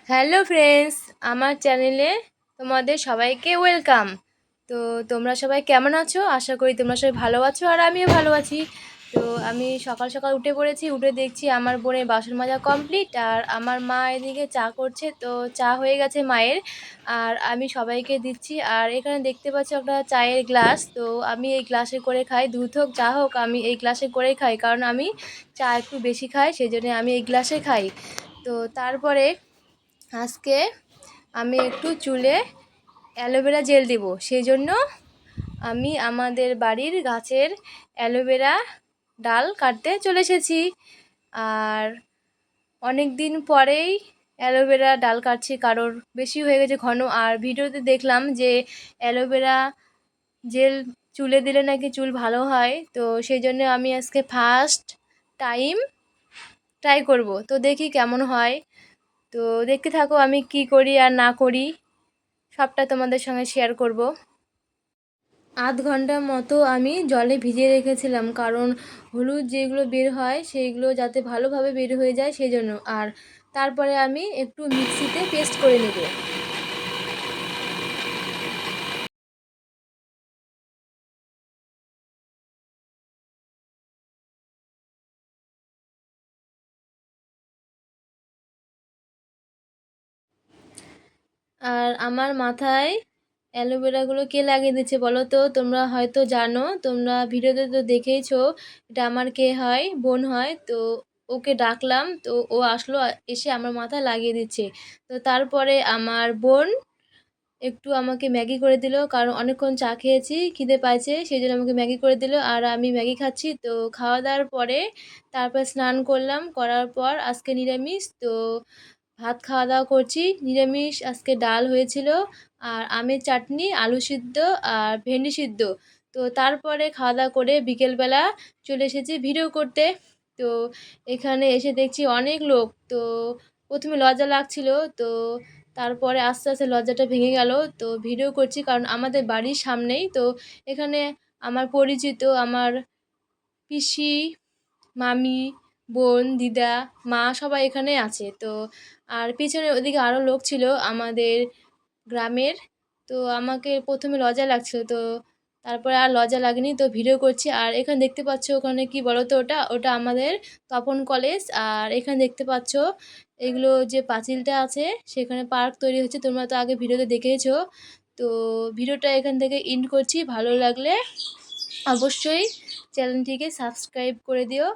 Hello friends, আমার চ্যানেলে তোমাদের সবাইকে ওয়েলকাম। তো তোমরা সবাই কেমন আছো? আশা করি তোমরা সবাই ভালো আছো আর আমিও ভালো আছি। তো আমি সকাল সকাল উঠে পড়েছি, উঠে দেখছি আমার বোনের বাসন মাজা কমপ্লিট আর আমার মা এদিকে চা করছে। তো চা হয়ে গেছে মায়ের, আর আমি সবাইকে দিচ্ছি। আর এখানে দেখতে পাচ্ছি একটা চায়ের গ্লাস, তো আমি এই গ্লাসে করে খাই। দুধ হোক চা হোক আমি এই গ্লাসে করেই খাই, কারণ আমি চা একটু বেশি খাই, সেই জন্য আমি এই গ্লাসে খাই। তো তারপরে আজকে আমি একটু চুলে অ্যালোভেরা জেল দেব, সেই জন্য আমি আমাদের বাড়ির গাছের অ্যালোভেরা ডাল কাটতে চলে এসেছি। আর অনেক দিন পরেই অ্যালোভেরা ডাল কাটছি, কারোর বেশি হয়ে গেছে ঘন। আর ভিডিওতে দেখলাম যে অ্যালোভেরা জেল চুলে দিলে নাকি চুল ভালো হয়, তো সেই জন্য আমি আজকে ফার্স্ট টাইম ট্রাই করব। তো দেখি কেমন হয়। তো দেখতে থাকো আমি কি করি আর না করি, সবটা তোমাদের সঙ্গে শেয়ার করব। আধ ঘন্টা মতো আমি জলে ভিজিয়ে রেখেছিলাম, কারণ হলুদ যেগুলো বের হয় সেইগুলো যাতে ভালোভাবে বের হয়ে যায় সেই জন্য। আর তারপরে আমি একটু মিক্সিতে পেস্ট করে নেব। আর আমার মাথায় অ্যালোভেরাগুলো কে লাগিয়ে দিচ্ছে বলো তো? তোমরা হয়তো জানো, তোমরা ভিডিওতে তো দেখেইছো। এটা আমার কে হয়, বোন হয়। তো ওকে ডাকলাম, তো ও আসলো, এসে আমার মাথায় লাগিয়ে দিচ্ছে। তো তারপরে আমার বোন একটু আমাকে ম্যাগি করে দিল, কারণ অনেকক্ষণ চা খেয়েছি, খিদে পাইছে, সেই জন্য আমাকে ম্যাগি করে দিল। আর আমি ম্যাগি খাচ্ছি। তো খাওয়া দাওয়ার পরে তারপর স্নান করলাম, করার পর আজকে নিরামিষ, তো ভাত খাওয়া দাওয়া করছি নিরামিষ। আজকে ডাল হয়েছিল, আর আমের চাটনি, আলু সিদ্ধ আর ভেন্ডি সিদ্ধ। তো তারপরে খাওয়া দাওয়া করে বিকেলবেলা চলে এসেছি ভিডিও করতে। তো এখানে এসে দেখছি অনেক লোক। তো প্রথমে লজ্জা লাগছিল, তো তারপরে আস্তে আস্তে লজ্জাটা ভেঙে গেল। তো ভিডিও করছি কারণ আমাদের বাড়ির সামনেই তো। এখানে আমার পরিচিত, আমার পিসি, মামি, বোন, দিদা, মা সবাই এখানে আছে। তো আর পিছনে ওদিকে আরও লোক ছিল আমাদের গ্রামের। তো আমাকে প্রথমে লজ্জা লাগছিল, তো তারপরে আর লজ্জা লাগেনি, তো ভিডিও করছি। আর এখানে দেখতে পাচ্ছ ওখানে কি বলো তো, ওটা ওটা আমাদের তপন কলেজ। আর এখানে দেখতে পাচ্ছ এগুলো যে পাঁচিলটা আছে, সেখানে পার্ক তৈরি হচ্ছে, তোমরা তো আগে ভিডিওতে দেখেছো। তো ভিডিওটা এখান থেকে এন্ড করছি। ভালো লাগলে অবশ্যই চ্যানেলটিকে সাবস্ক্রাইব করে দিও।